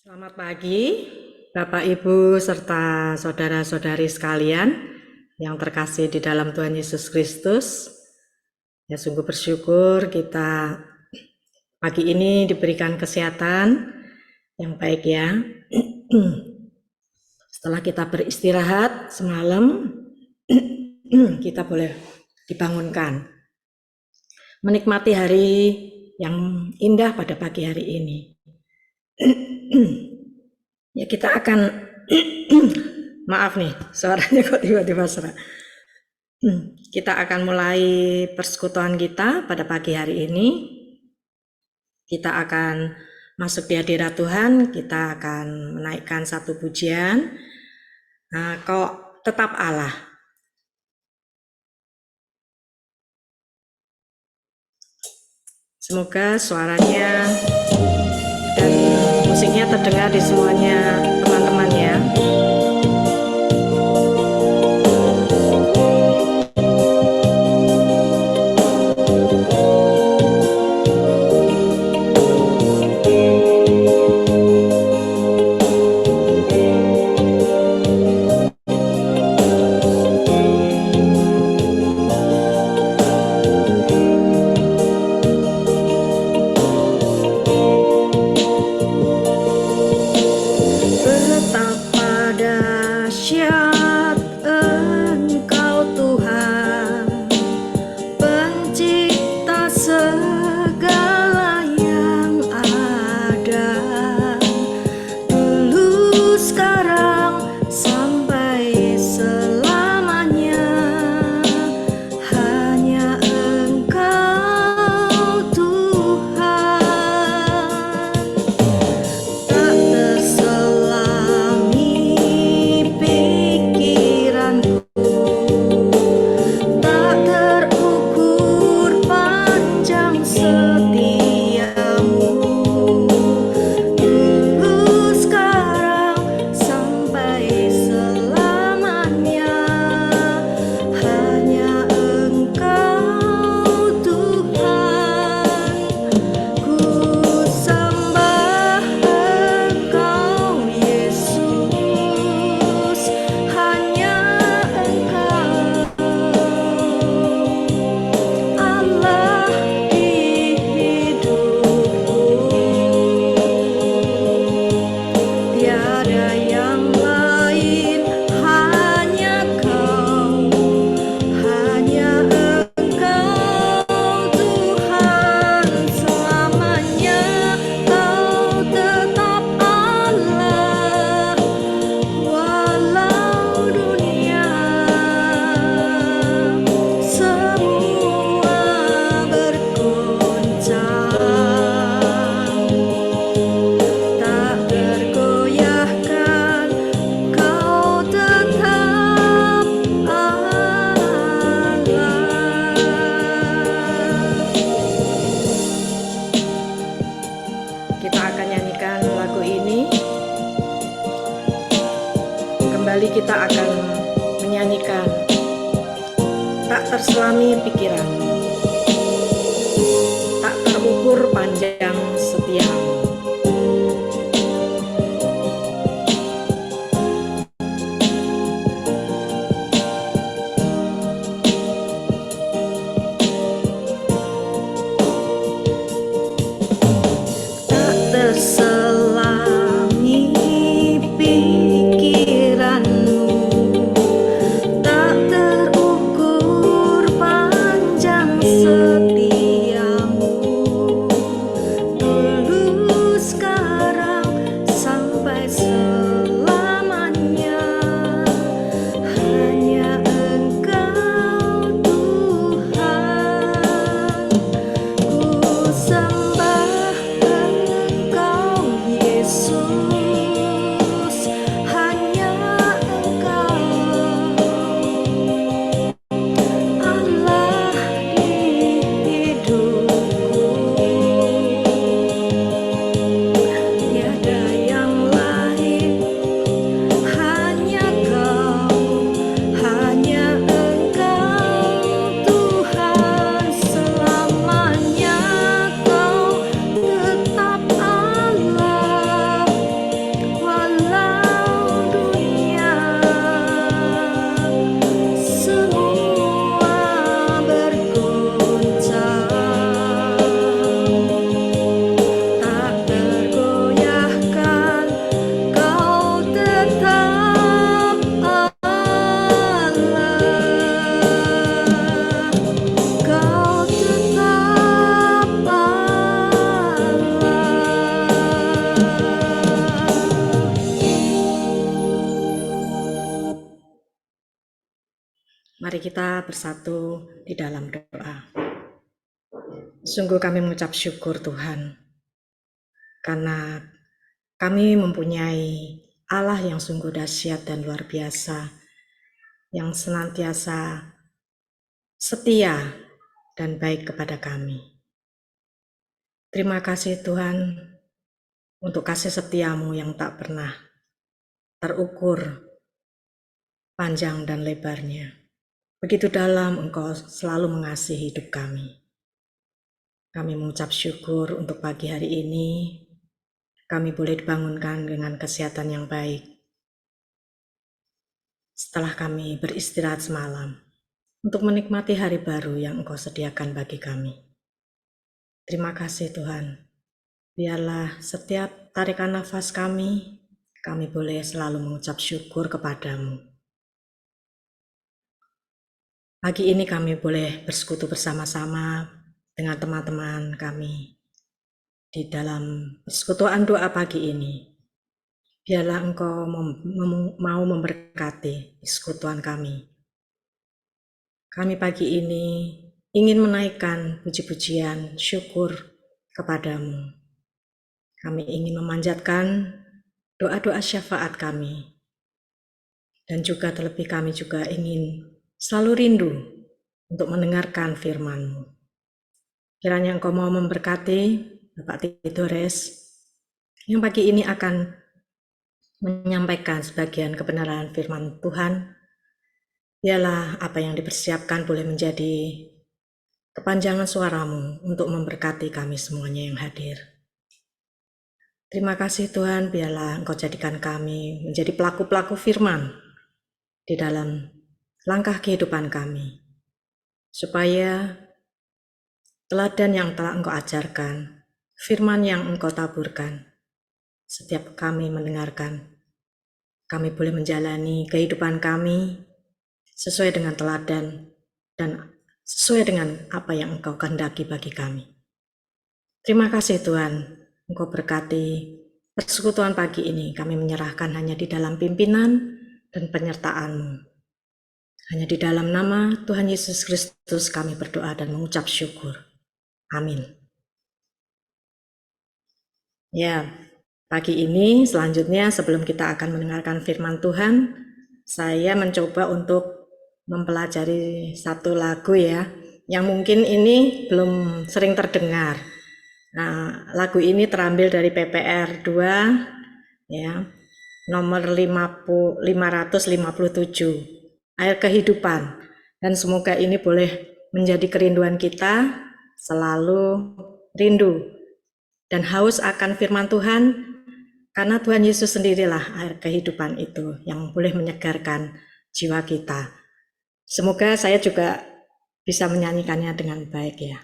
Selamat pagi, Bapak, Ibu, serta saudara-saudari sekalian yang terkasih di dalam Tuhan Yesus Kristus. Ya, sungguh bersyukur kita pagi ini diberikan kesehatan yang baik ya. Setelah kita beristirahat semalam, kita boleh dibangunkan, menikmati hari yang indah pada pagi hari ini. Ya, kita akan maaf nih, suaranya kok tiba-tiba serak. Kita akan mulai persekutuan kita pada pagi hari ini. Kita akan masuk di hadirat Tuhan, kita akan menaikkan satu pujian. Kau tetap Allah. Semoga suaranya dan musiknya terdengar di semuanya teman-teman ya. Kita akan menyanyikan tak terselami pikiran, tak terukur panjang setiamu. Tak terselami pikiranmu, tak terukur panjang kita bersatu di dalam doa. Sungguh kami mengucap syukur Tuhan, karena kami mempunyai Allah yang sungguh dahsyat dan luar biasa, yang senantiasa setia dan baik kepada kami. Terima kasih Tuhan untuk kasih setiamu yang tak pernah terukur panjang dan lebarnya. Begitu dalam Engkau selalu mengasihi hidup kami. Kami mengucap syukur untuk pagi hari ini, kami boleh dibangunkan dengan kesehatan yang baik. Setelah kami beristirahat semalam, untuk menikmati hari baru yang Engkau sediakan bagi kami. Terima kasih Tuhan. Biarlah setiap tarikan nafas kami boleh selalu mengucap syukur kepadamu. Pagi ini kami boleh bersekutu bersama-sama dengan teman-teman kami di dalam persekutuan doa pagi ini. Biarlah Engkau mau memberkati persekutuan kami. Kami pagi ini ingin menaikkan puji-pujian syukur kepadamu. Kami ingin memanjatkan doa-doa syafaat kami. Dan juga terlebih kami juga ingin selalu rindu untuk mendengarkan firman-Mu. Kiranya Engkau mau memberkati Bapak Tidores yang pagi ini akan menyampaikan sebagian kebenaran firman Tuhan. Biarlah apa yang dipersiapkan boleh menjadi kepanjangan suara-Mu untuk memberkati kami semuanya yang hadir. Terima kasih Tuhan, biarlah Engkau jadikan kami menjadi pelaku-pelaku firman di dalam langkah kehidupan kami, supaya teladan yang telah Engkau ajarkan, firman yang Engkau taburkan, setiap kami mendengarkan, kami boleh menjalani kehidupan kami sesuai dengan teladan dan sesuai dengan apa yang Engkau kehendaki bagi kami. Terima kasih Tuhan, Engkau berkati persekutuan pagi ini. Kami menyerahkan hanya di dalam pimpinan dan penyertaan-Mu. Hanya di dalam nama Tuhan Yesus Kristus kami berdoa dan mengucap syukur. Amin. Ya, pagi ini selanjutnya sebelum kita akan mendengarkan firman Tuhan, saya mencoba untuk mempelajari satu lagu ya, yang mungkin ini belum sering terdengar. Nah, lagu ini terambil dari PPR 2 ya, nomor 557, Air Kehidupan. Dan semoga ini boleh menjadi kerinduan kita, selalu rindu dan haus akan firman Tuhan, karena Tuhan Yesus sendirilah air kehidupan itu yang boleh menyegarkan jiwa kita. Semoga saya juga bisa menyanyikannya dengan baik ya.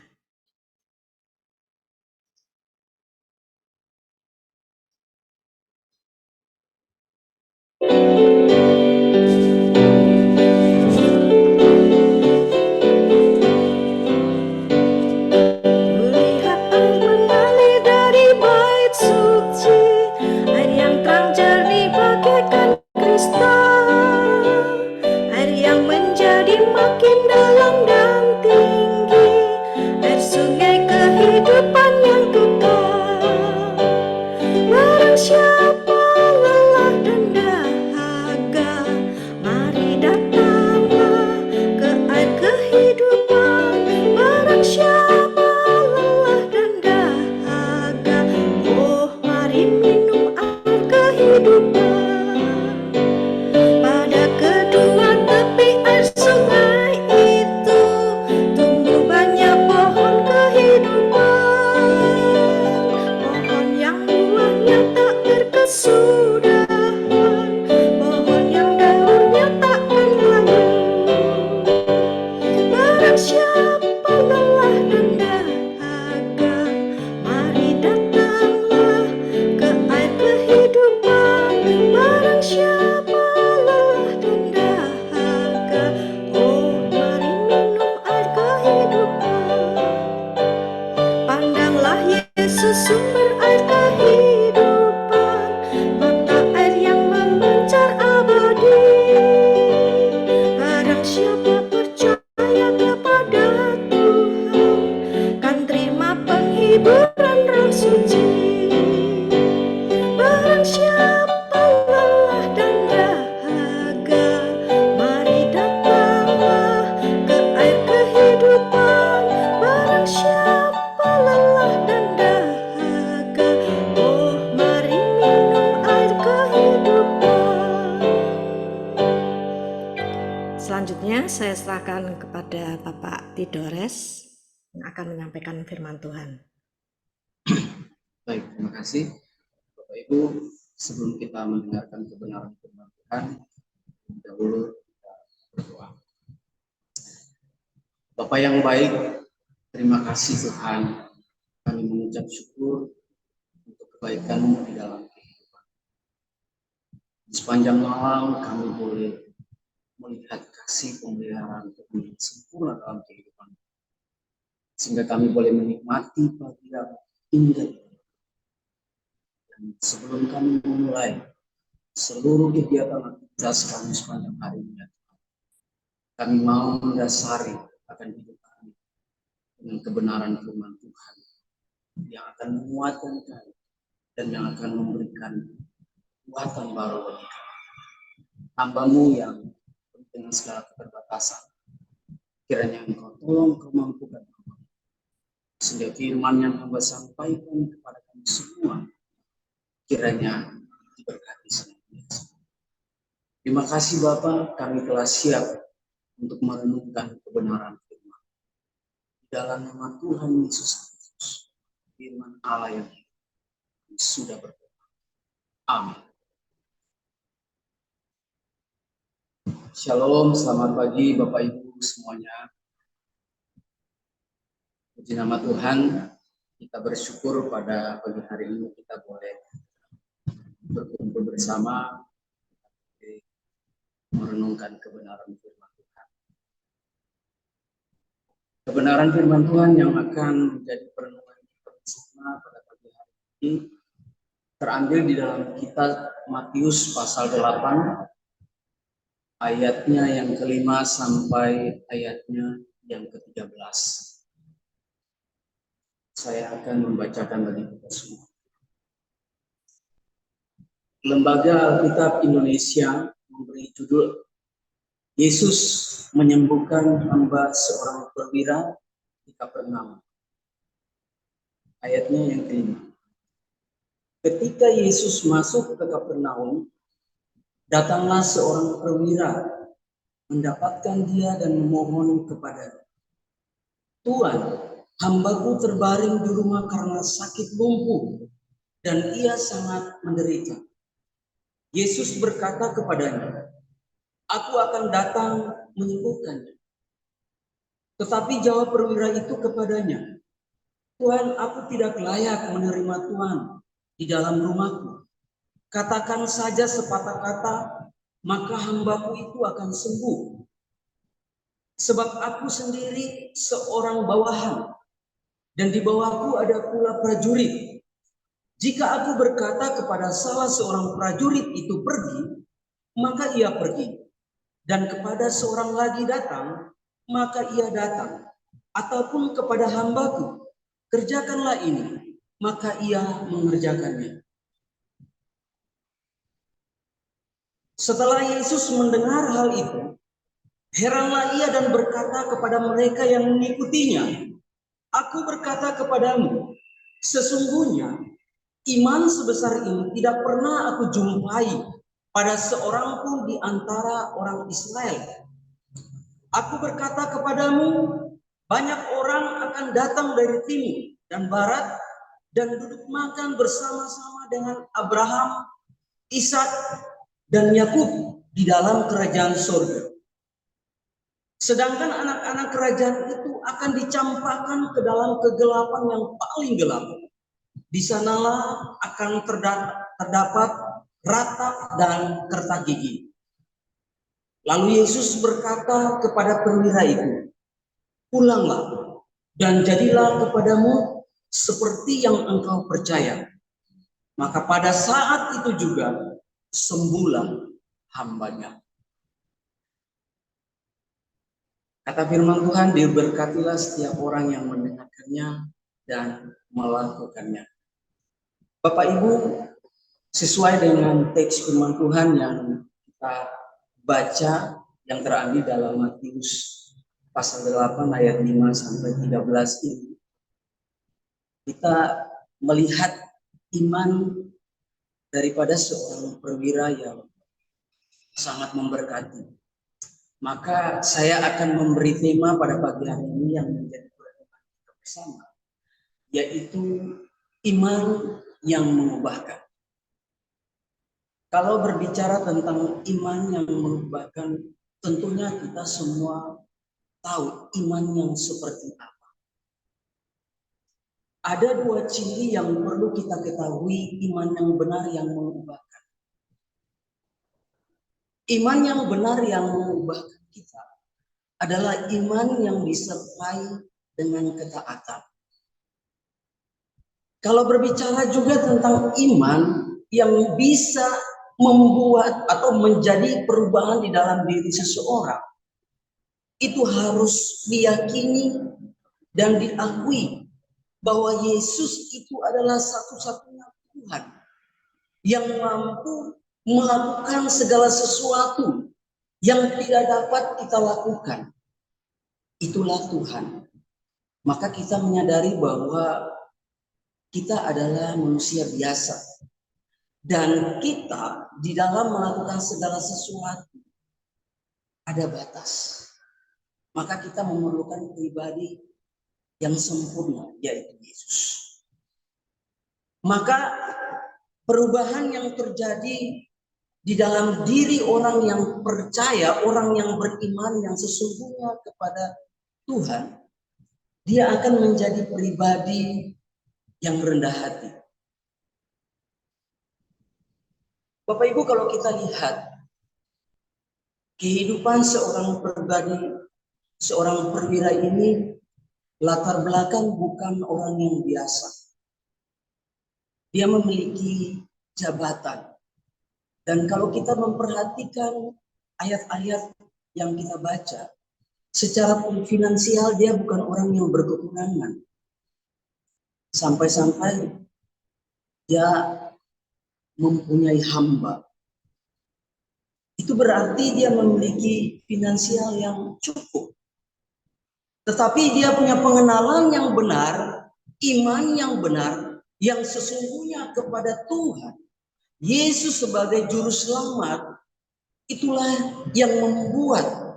Air yang menjadi makin dalam dan tinggi, hiburan Roh Suci. Barang siapa lelah dan dahaga, mari datanglah ke air kehidupan. Barang siapa lelah dan dahaga, oh mari minum air kehidupan. Selanjutnya saya serahkan kepada Bapak Tidores yang akan menyampaikan firman Tuhan. Baik, terima kasih Bapak Ibu. Sebelum kita mendengarkan kebenaran firman Tuhan, dahulu kita berdoa. Bapak yang baik, terima kasih Tuhan. Kami mengucap syukur untuk kebaikan-Mu di dalam kehidupan. Di sepanjang malam kami boleh melihat kasih pemeliharaan Tuhan yang sempurna dalam kehidupan. Sehingga kami boleh menikmati pagi yang indah. Dan sebelum kami memulai seluruh kegiatan aktivitas kami sepanjang hari ini, kami mau mendasari akan hidup kami dengan kebenaran firman Tuhan yang akan menguatkan kami dan yang akan memberikan kekuatan baru bagi kami. Hamba-Mu yang dengan segala keterbatasan, kiranya Engkau tolong Kau mampukan kami, sehingga firman yang Hamba sampaikan kepada kami semua kiranya diberkati senantiasa. Terima kasih Bapa, kami telah siap untuk merenungkan kebenaran firman. Dalam nama Tuhan Yesus Kristus, firman Allah yang sudah berdoa. Amin. Shalom, selamat pagi Bapak Ibu semuanya. Puji nama Tuhan, kita bersyukur pada pagi hari ini kita boleh berkumpul bersama merenungkan kebenaran firman Tuhan. Kebenaran firman Tuhan yang akan menjadi perenungan kita bersama pada pagi hari ini terambil di dalam kitab Matius pasal 8 ayatnya yang kelima sampai ayatnya yang ke-13. Saya akan membacakan bagi kita semua. Lembaga Alkitab Indonesia memberi judul Yesus menyembuhkan hamba seorang perwira di Kapernaum. Ayatnya yang kelima. Ketika Yesus masuk ke Kapernaum, datanglah seorang perwira mendapatkan dia dan memohon kepadanya, Tuhan, hambaku terbaring di rumah karena sakit lumpuh dan ia sangat menderita. Yesus berkata kepadanya, aku akan datang menyembuhkannya. Tetapi jawab perwira itu kepadanya, Tuhan, aku tidak layak menerima Tuhan di dalam rumahku. Katakan saja sepatah kata, maka hambaku itu akan sembuh. Sebab aku sendiri seorang bawahan, dan di bawahku ada pula prajurit. Jika aku berkata kepada salah seorang prajurit itu pergi, maka ia pergi. Dan kepada seorang lagi datang, maka ia datang. Ataupun kepada hambaku, kerjakanlah ini, maka ia mengerjakannya. Setelah Yesus mendengar hal itu, heranlah ia dan berkata kepada mereka yang mengikutinya, aku berkata kepadamu, sesungguhnya iman sebesar ini tidak pernah aku jumpai pada seorang pun di antara orang Israel. Aku berkata kepadamu, banyak orang akan datang dari timur dan barat dan duduk makan bersama-sama dengan Abraham, Ishak, dan Yakub di dalam kerajaan surga. Sedangkan anak-anak kerajaan itu akan dicampakkan ke dalam kegelapan yang paling gelap. Di sanalah akan terdapat ratap dan kertak gigi. Lalu Yesus berkata kepada perwira itu, pulanglah dan jadilah kepadamu seperti yang engkau percaya. Maka pada saat itu juga sembuhlah hambanya. Kata firman Tuhan, diberkatilah setiap orang yang mendengarkannya dan melakukannya. Bapak Ibu, sesuai dengan teks firman Tuhan yang kita baca yang terambil dalam Matius pasal 8 ayat 5 sampai 13 ini, kita melihat iman daripada seorang perwira yang sangat memberkati. Maka saya akan memberi tema pada pagi hari ini yang menjadi perhatian kita bersama, yaitu iman yang mengubahkan. Kalau berbicara tentang iman yang mengubahkan, tentunya kita semua tahu iman yang seperti apa. Ada dua ciri yang perlu kita ketahui iman yang benar yang mengubahkan. Iman yang benar yang mengubahkan kita adalah iman yang disertai dengan ketaatan. Kalau berbicara juga tentang iman yang bisa membuat atau menjadi perubahan di dalam diri seseorang, itu harus diyakini dan diakui bahwa Yesus itu adalah satu-satunya Tuhan yang mampu melakukan segala sesuatu yang tidak dapat kita lakukan. Itulah Tuhan. Maka kita menyadari bahwa kita adalah manusia biasa. Dan kita di dalam melakukan segala sesuatu ada batas. Maka kita memerlukan pribadi yang sempurna, yaitu Yesus. Maka perubahan yang terjadi di dalam diri orang yang percaya, orang yang beriman yang sesungguhnya kepada Tuhan, dia akan menjadi pribadi yang rendah hati. Bapak Ibu, kalau kita lihat kehidupan seorang pribadi, seorang perwira ini latar belakang bukan orang yang biasa. Dia memiliki jabatan. Dan kalau kita memperhatikan ayat-ayat yang kita baca, secara finansial dia bukan orang yang berkekurangan. Sampai-sampai dia mempunyai hamba. Itu berarti dia memiliki finansial yang cukup. Tetapi dia punya pengenalan yang benar, iman yang benar, yang sesungguhnya kepada Tuhan. Yesus sebagai juru selamat, itulah yang membuat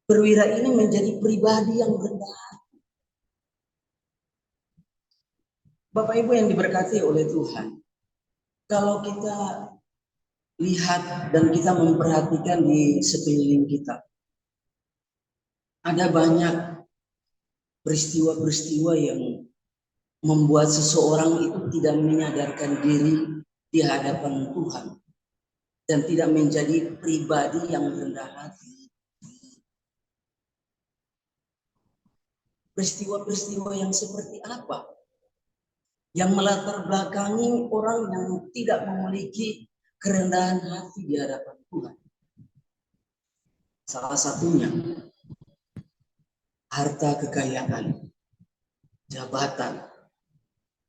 perwira ini menjadi pribadi yang rendah hati. Bapak Ibu yang diberkati oleh Tuhan, kalau kita lihat dan kita memperhatikan di sekeliling kita, ada banyak peristiwa-peristiwa yang membuat seseorang itu tidak menyadarkan diri di hadapan Tuhan dan tidak menjadi pribadi yang rendah hati. Peristiwa-peristiwa yang seperti apa yang melatar belakangi orang yang tidak memiliki kerendahan hati di hadapan Tuhan? Salah satunya harta kekayaan, jabatan,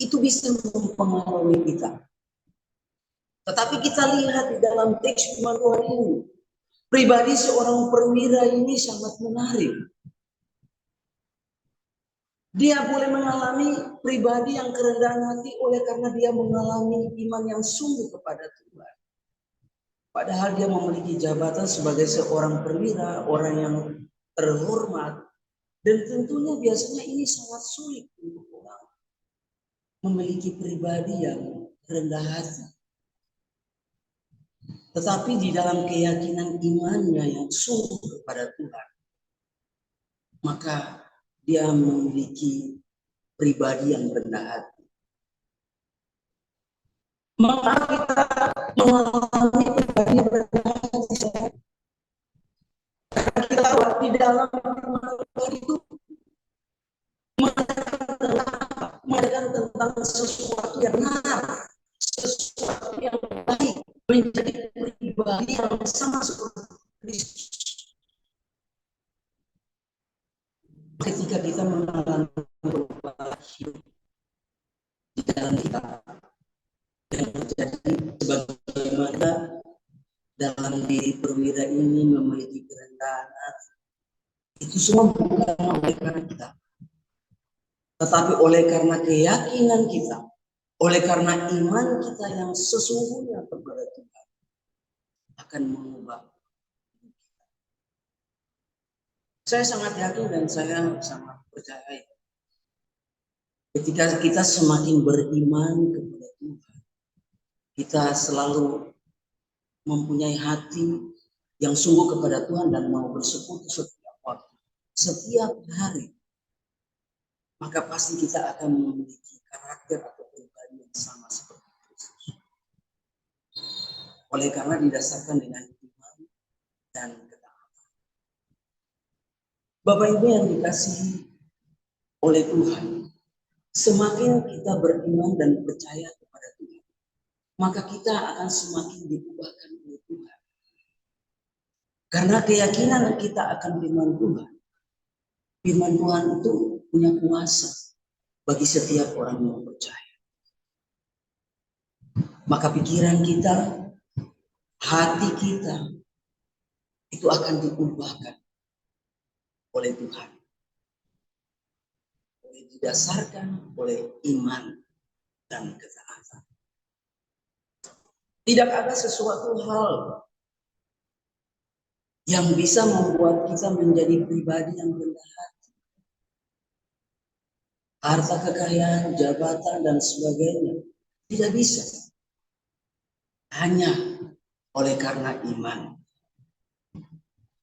itu bisa mempengaruhi kita. Tetapi kita lihat di dalam teks firman Tuhan ini, pribadi seorang perwira ini sangat menarik. Dia boleh mengalami pribadi yang kerendahan hati oleh karena dia mengalami iman yang sungguh kepada Tuhan. Padahal dia memiliki jabatan sebagai seorang perwira, orang yang terhormat. Dan tentunya biasanya ini sangat sulit untuk orang memiliki pribadi yang rendah hati. Tetapi di dalam keyakinan imannya yang sungguh kepada Tuhan, maka dia memiliki pribadi yang rendah hati. Maka kita mengalami pribadi yang rendah hati. Kita di dalam Tuhan itu mengatakan tentang sesuatu yang benar, sesuatu yang baik, menjadi pribadi yang sama seperti Kristus. Ketika kita mengalami perubahan hidup dalam kita yang terjadi sebagaimana dalam diri perwira ini memiliki kerendahan hati. Itu semua bukan oleh karena kita, tetapi oleh karena keyakinan kita, oleh karena iman kita yang sesungguhnya kepada Tuhan akan mengubah. Saya sangat yakin dan saya sangat percaya ketika kita semakin beriman kepada Tuhan, kita selalu mempunyai hati yang sungguh kepada Tuhan dan mau bersekutu setiap waktu, setiap hari, maka pasti kita akan memiliki karakter atau pribadi yang sama seperti Kristus. Oleh karena didasarkan dengan iman dan ketaatan. Bapak Ibu yang dikasihi oleh Tuhan, semakin kita beriman dan percaya kepada Tuhan, maka kita akan semakin diubahkan oleh Tuhan. Karena keyakinan kita akan firman Tuhan, firman Tuhan itu punya kuasa bagi setiap orang yang percaya. Maka pikiran kita, hati kita, itu akan diubahkan oleh Tuhan. Didasarkan oleh iman dan ketaatan. Tidak ada sesuatu hal yang bisa membuat kita menjadi pribadi yang rendah hati. Harta kekayaan, jabatan, dan sebagainya tidak bisa. Hanya oleh karena iman.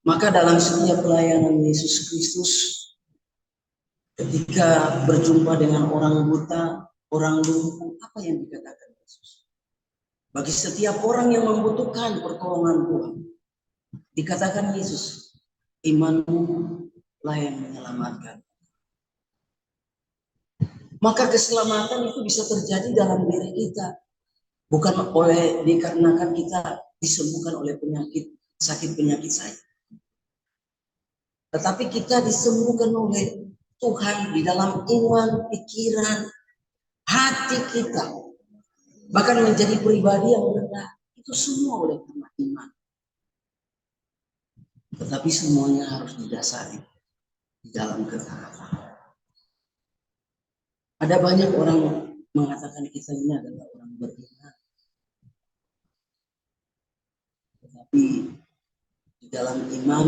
Maka dalam setiap pelayanan Yesus Kristus, ketika berjumpa dengan orang buta, orang lumpuh, apa yang dikatakan Yesus? Bagi setiap orang yang membutuhkan pertolongan Tuhan, dikatakan Yesus, imanmu lah yang menyelamatkan. Maka keselamatan itu bisa terjadi dalam diri kita, bukan oleh dikarenakan kita disembuhkan oleh penyakit, sakit penyakit saya, tetapi kita disembuhkan oleh Tuhan di dalam iman, pikiran, hati kita, bahkan menjadi pribadi yang rendah. Itu semua oleh karena iman. Tetapi semuanya harus didasari di dalam ketaatan. Ada banyak orang mengatakan kita ini adalah orang beriman, tetapi di dalam iman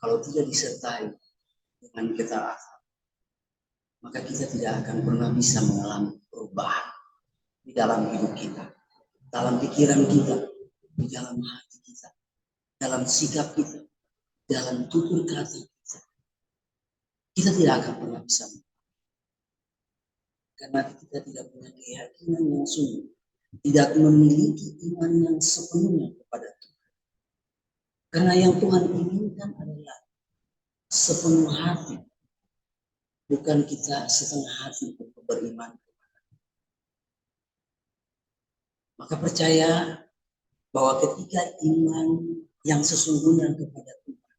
kalau tidak disertai dengan ketaatan, maka kita tidak akan pernah bisa mengalami perubahan di dalam hidup kita, dalam pikiran kita, di dalam hati kita, dalam sikap kita, dalam tutur kata kita. Kita tidak akan pernah bisa, karena kita tidak punya keyakinan yang sungguh, tidak memiliki iman yang sepenuhnya kepada Tuhan. Karena yang Tuhan inginkan adalah sepenuh hati, bukan kita setengah hati untuk beriman. Maka percaya bahwa ketika iman yang sesungguhnya kepada Tuhan,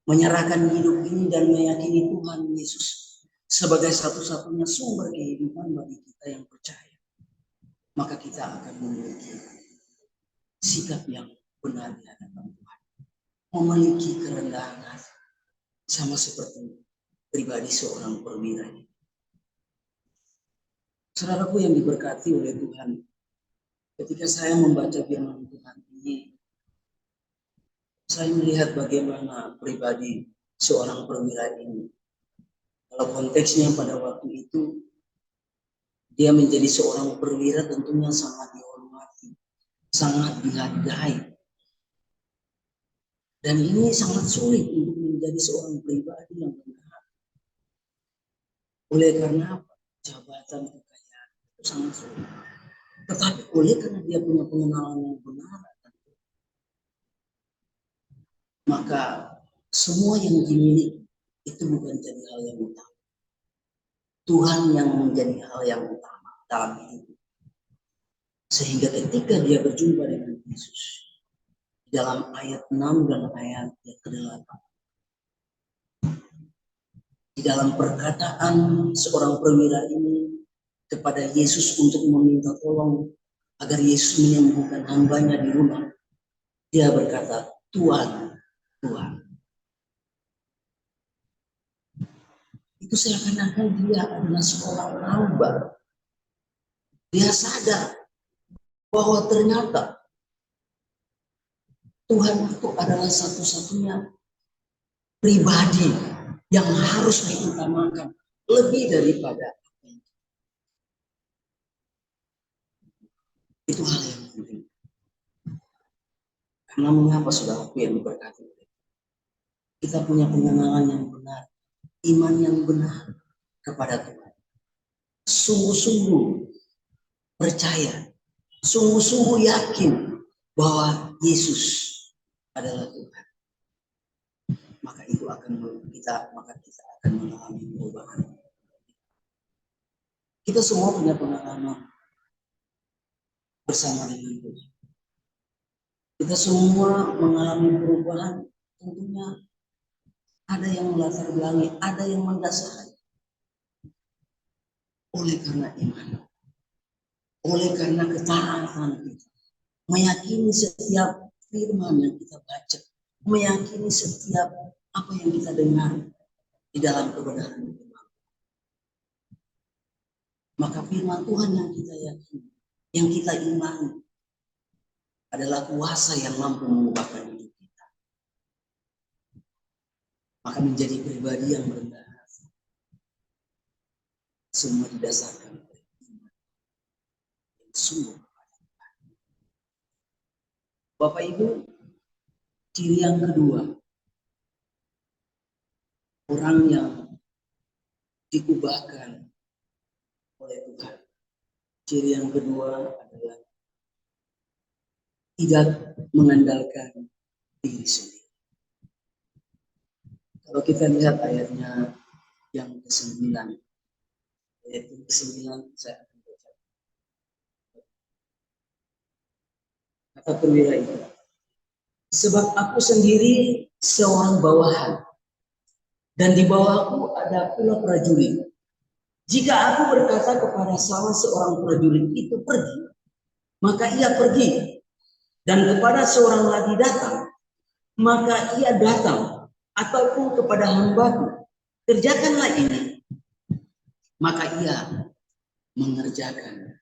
menyerahkan hidup ini dan meyakini Tuhan Yesus sebagai satu-satunya sumber kehidupan bagi kita yang percaya, maka kita akan memiliki sikap yang benar di hadapan Tuhan, memiliki kerendahan hati, sama seperti pribadi seorang perwira ini. Saudaraku yang diberkati oleh Tuhan, ketika saya membaca firman Tuhan ini, saya melihat bagaimana pribadi seorang perwira ini. Kalau konteksnya pada waktu itu, dia menjadi seorang perwira tentunya sangat dihormati, sangat dihargai. Dan ini sangat sulit untuk menjadi seorang pribadi yang benar. Oleh karena apa? Jabatan kekayaan itu sangat sulit. Tetapi oleh karena dia punya pengenalan yang benar, maka semua yang dimiliki itu bukan jadi hal yang utama. Tuhan yang menjadi hal yang utama dalam hidup. Sehingga ketika dia berjumpa dengan Yesus, dalam ayat 6 dan ayat yang ke-8, di dalam perkataan seorang perwira ini, kepada Yesus untuk meminta tolong agar Yesus menyembuhkan hambanya di rumah. Dia berkata, Tuhan, Tuhan. Itu seakan-akan dia adalah seorang hamba. Dia sadar bahwa ternyata Tuhan itu adalah satu-satunya pribadi yang harus diutamakan lebih daripada itu hal yang penting. Karena mengapa saudara yang berkata, kita punya pengenalan yang benar, iman yang benar kepada Tuhan. Sungguh-sungguh percaya, sungguh-sungguh yakin bahwa Yesus adalah Tuhan. Maka itu akan kita akan mengalami perubahan. Kita semua punya pengalaman bersama dengan Tuhan. Kita semua mengalami perubahan, tentunya ada yang melatar belakangi, ada yang mendasari. Oleh karena iman, oleh karena ketaatan kita, meyakini setiap firman yang kita baca, meyakini setiap apa yang kita dengar di dalam kebenaran firman. Maka firman Tuhan yang kita yakini, yang kita imani, adalah kuasa yang mampu mengubahkan hidup kita. Maka menjadi pribadi yang rendah hati. Semua didasarkan oleh iman yang sungguh. Bapak Ibu, ciri yang kedua, orang yang diubahkan oleh Tuhan. Ciri yang kedua adalah tidak mengandalkan diri sendiri. Kalau kita lihat ayatnya yang ke-9, ayat yang ke-9 saya akan baca. Kata perwira itu, sebab aku sendiri seorang bawahan, dan di bawahku ada pula prajurit. Jika aku berkata kepada salah seorang prajurit itu pergi, maka ia pergi. Dan kepada seorang lagi datang, maka ia datang. Ataupun kepada hambaku, kerjakanlah ini, maka ia mengerjakan.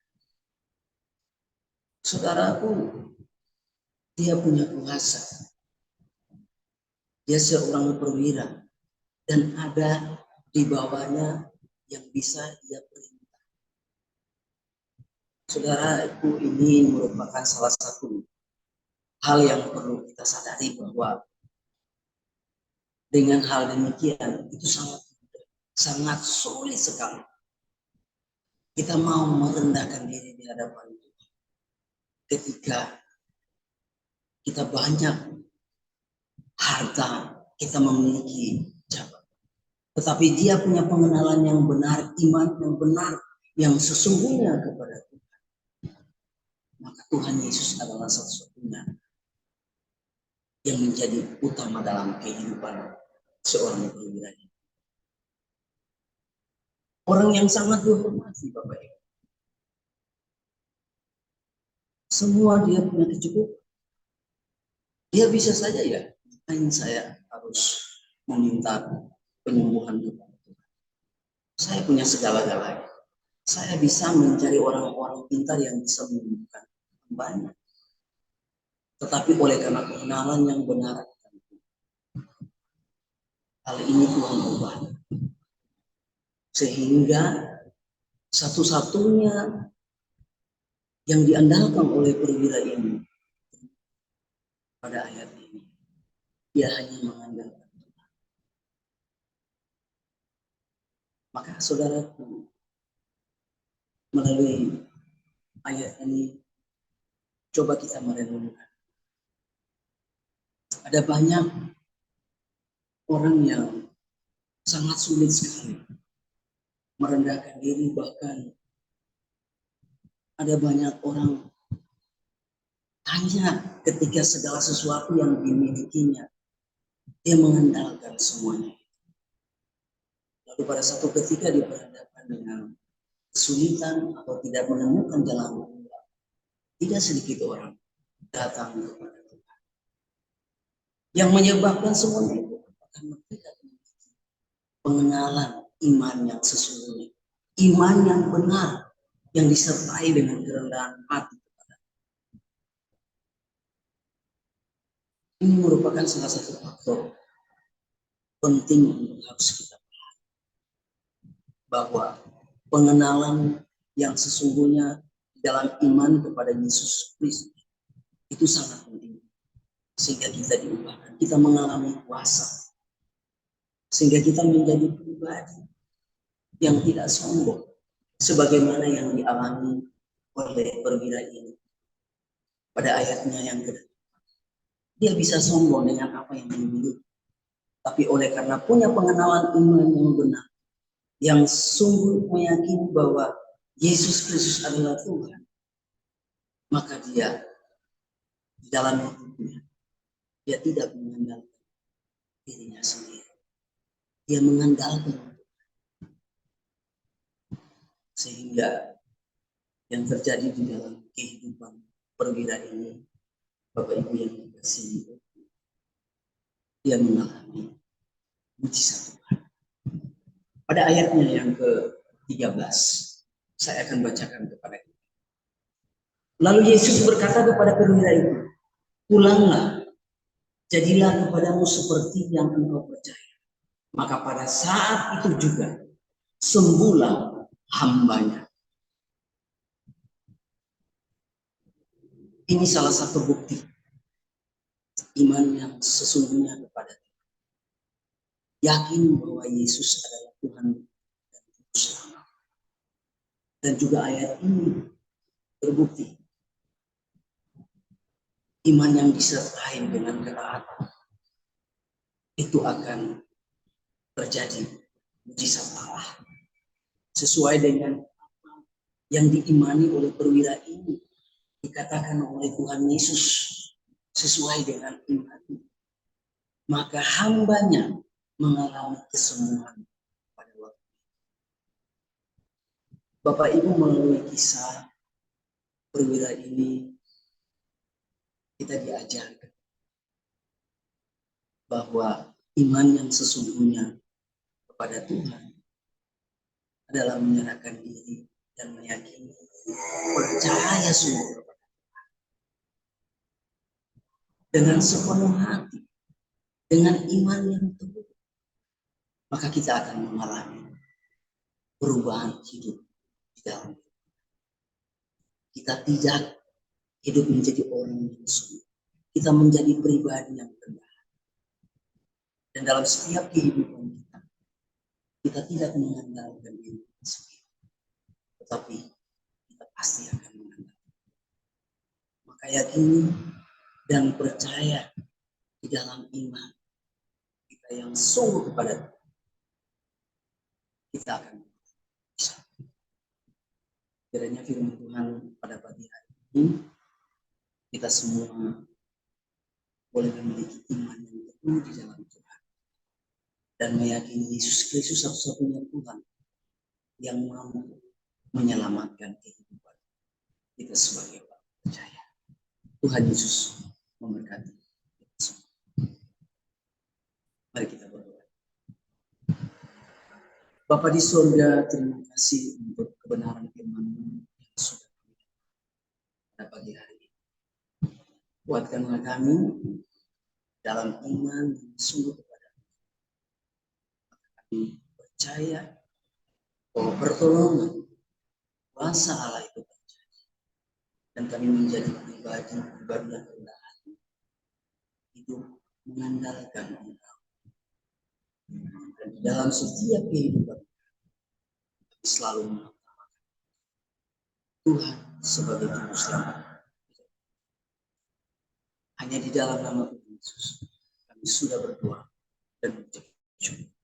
Saudaraku, dia punya kuasa. Dia seorang perwira dan ada di bawahnya yang bisa ia perintah. Saudaraku, ini merupakan salah satu hal yang perlu kita sadari bahwa dengan hal demikian itu sangat sulit sekali kita mau merendahkan diri di hadapan Tuhan ketika kita banyak harta, kita memiliki jabatan, tetapi dia punya pengenalan yang benar, iman yang benar, yang sesungguhnya kepada Tuhan. Maka Tuhan Yesus adalah satu-satunya yang menjadi utama dalam kehidupan seorang perwira. Orang yang sangat dihormati, Bapak Ibu. Semua dia punya kecukupan. Dia bisa saja ya, ngapain saya harus meminta penyembuhan kepada Tuhan. Saya punya segala-galanya. Saya bisa mencari orang-orang pintar yang bisa menyembuhkan banyak. Tetapi oleh karena pengenalan yang benar, hal ini Tuhan ubah. Sehingga satu-satunya yang diandalkan oleh perwira ini pada ayat ini, dia hanya mengandalkan Tuhan. Maka saudaraku, melalui ayat ini, coba kita merenungkan. Ada banyak orang yang sangat sulit sekali merendahkan diri, bahkan ada banyak orang hanya ketika segala sesuatu yang dimilikinya, dia mengandalkan semuanya. Lalu pada satu ketika dia berhadapan dengan kesulitan atau tidak menemukan jalan keluar, tidak sedikit orang datang kepada Tuhan. Yang menyebabkan semuanya itu karena mereka memiliki pengenalan iman yang sesungguhnya, iman yang benar, yang disertai dengan kerendahan hati. Ini merupakan salah satu faktor penting yang harus kita pahami, bahwa pengenalan yang sesungguhnya dalam iman kepada Yesus Kristus itu sangat penting, sehingga kita diubahkan, kita mengalami kuasa, sehingga kita menjadi pribadi yang tidak sombong, sebagaimana yang dialami oleh perwira ini pada ayatnya yang kedua. Dia bisa sombong dengan apa yang dimiliki, tapi oleh karena punya pengenalan iman yang benar, yang sungguh meyakini bahwa Yesus Kristus adalah Tuhan, maka dia di dalam hidupnya, dia tidak mengandalkan dirinya sendiri, dia mengandalkan, sehingga yang terjadi di dalam kehidupan perwira ini, Bapak Ibu yang dikasihi, dia mengalami mujizat Tuhan. Pada ayatnya yang ke-13, saya akan bacakan kepada kita. Lalu Yesus berkata kepada perwira itu, pulanglah, jadilah kepadamu seperti yang engkau percaya. Maka pada saat itu juga sembuhlah hambanya. Ini salah satu bukti iman yang sesungguhnya kepada Tuhan. Yakin bahwa Yesus adalah Tuhan dan Juru Selamat. Dan juga ayat ini terbukti iman yang disertai dengan ketaatan itu akan terjadi mujizat Allah sesuai dengan apa yang diimani oleh perwira ini, dikatakan oleh Tuhan Yesus sesuai dengan iman, maka hambanya mengalami kesembuhan pada waktu itu. Bapak Ibu, melalui kisah perwira ini kita diajarkan bahwa iman yang sesungguhnya kepada Tuhan adalah menyerahkan diri dan meyakini, percaya sungguh kepada Tuhan dengan sepenuh hati, dengan iman yang teguh, maka kita akan mengalami perubahan hidup di dalam hidup. Kita tidak hidup menjadi orang yang sungguh, kita menjadi pribadi yang rendah. Dan dalam setiap kehidupan kita tidak mengandalkan diri kita sendiri, tetapi kita pasti akan mengandalkan. Maka yakini dan percaya di dalam iman kita yang sungguh kepada Tuhan, kita akan bisa. Kiranya firman Tuhan pada pagi hari ini kita semua boleh memiliki iman yang teguh di dalam Tuhan dan meyakini Yesus Kristus satu-satunya Tuhan yang mampu menyelamatkan kehidupan kita sebagai orang percaya. Tuhan Yesus memberkati kita semua. Mari kita berdoa. Bapa di surga, terima kasih untuk kebenaran firman-Mu yang sudah kami pada pagi hari ini. Kuatkanlah kami dalam iman yang sungguh kepada kami percaya bahwa pertolongan kuasa Allah itu terjadi dan kami menjadi pribadi yang rendah hati, hidup mengandalkan Engkau. Dan di dalam setiap kehidupan kami selalu mengutamakan Tuhan sebagai Juru Selamat. Hanya di dalam nama Tuhan Yesus kami sudah berdoa dan mengucap syukur.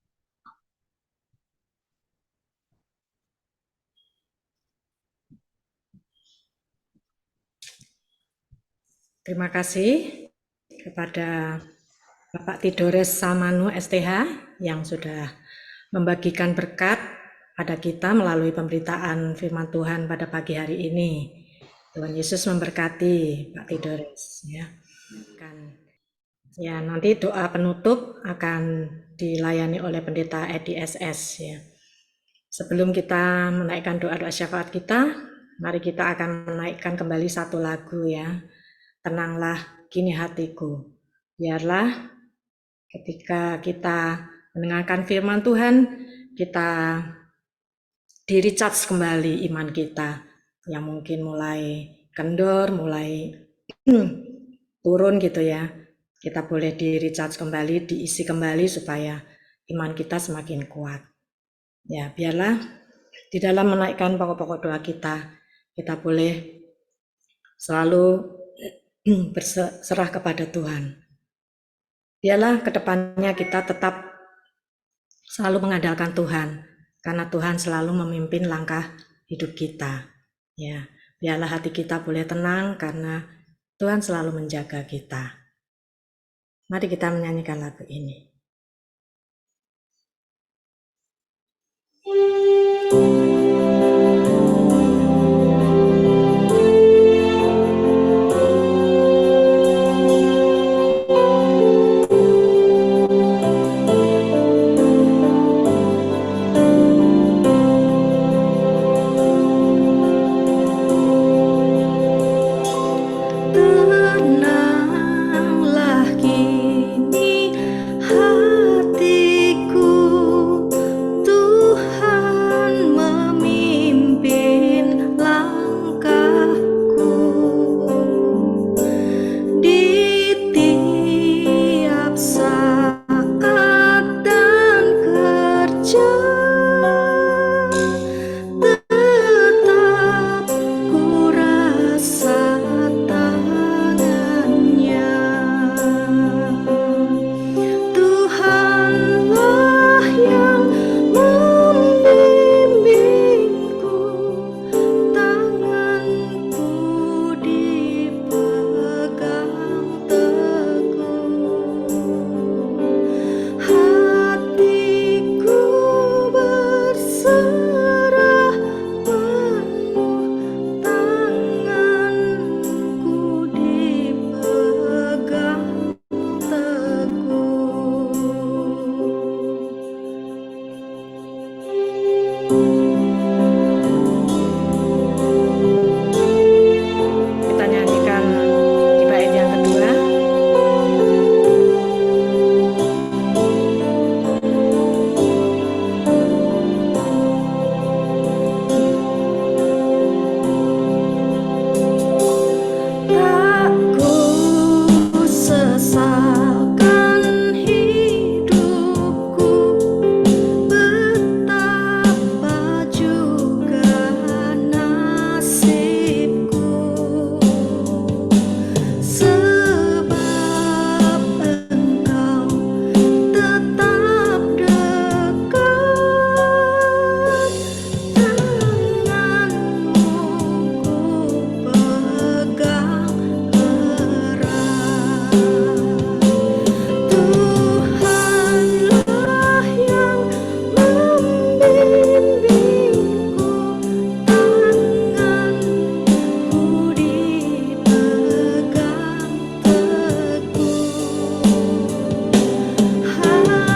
Terima kasih kepada Bapak Tidores Samanu STH yang sudah membagikan berkat pada kita melalui pemberitaan firman Tuhan pada pagi hari ini. Tuhan Yesus memberkati Pak Fidoris ya. Ya, nanti doa penutup akan dilayani oleh Pendeta Edi SS ya. Sebelum kita menaikkan doa-doa syafaat kita, mari kita akan menaikkan kembali satu lagu ya. Tenanglah kini hatiku. Biarlah ketika kita mendengarkan firman Tuhan, kita di-recharge kembali iman kita yang mungkin mulai kendor, mulai turun gitu ya. Kita boleh di-recharge kembali, diisi kembali supaya iman kita semakin kuat. Ya, biarlah di dalam menaikkan pokok-pokok doa kita boleh selalu berserah kepada Tuhan. Biarlah kedepannya kita tetap selalu mengandalkan Tuhan, karena Tuhan selalu memimpin langkah hidup kita. Ya, biarlah hati kita boleh tenang karena Tuhan selalu menjaga kita. Mari kita menyanyikan lagu ini. Tenanglah kini hatiku, Tuhan memimpin langkahku di tiap saat dan kerja. Tetap ku rasa tangannya. Tuhanlah yang membimbingku, tanganku dipegang teguh. Hatiku berserah penuh, tanganku dipegang teguh. Kita nyanyikan di bait yang kedua. Tak ku sesalkan hidupku, betapa juga nasibku, sebab Engkau tetap dekat, tanganmu ku pegang erat. Tuhanlah yang membimbingku, tanganku dipegang teguh.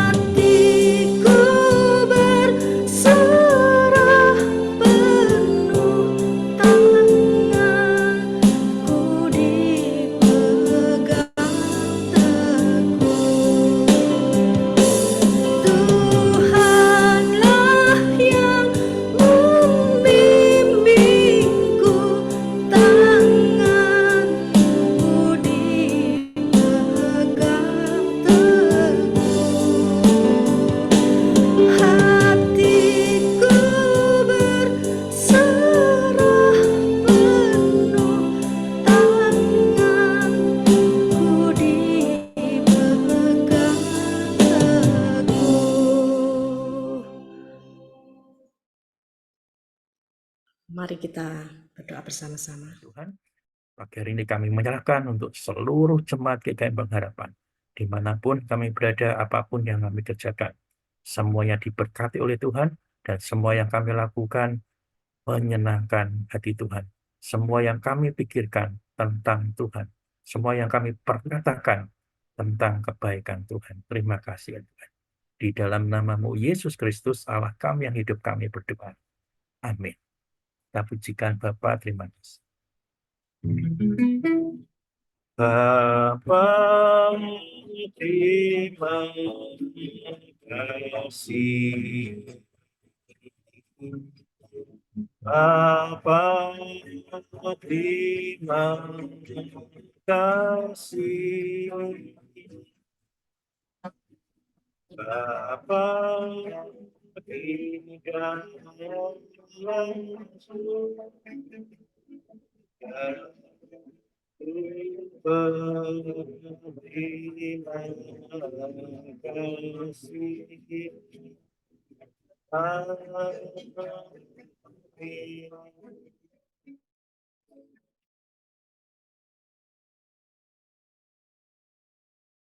Hatiku berserah penuh, tanganku dipegang teguh. Tuhanlah yang membimbingku, tanganku dipegang teguh. Hatiku berserah penuh, tanganku dipegang teguh. Mari kita berdoa bersama-sama. Tuhan, pagi hari ini kami menyerahkan untuk seluruh jemaat GKI Pengharapan, dimanapun kami berada, apapun yang kami kerjakan, semuanya diberkati oleh Tuhan, Dan semua yang kami lakukan menyenangkan hati Tuhan. Semua yang kami pikirkan tentang Tuhan. Semua yang kami perkatakan tentang kebaikan Tuhan. Terima kasih ya Tuhan. Di dalam nama-Mu Yesus Kristus, Allah kami yang hidup, kami berdoa. Amin. Kita pujikan Bapa, terima kasih. Bapa, terima kasih. Bapa, terima kasih. Bapa, terima kasih.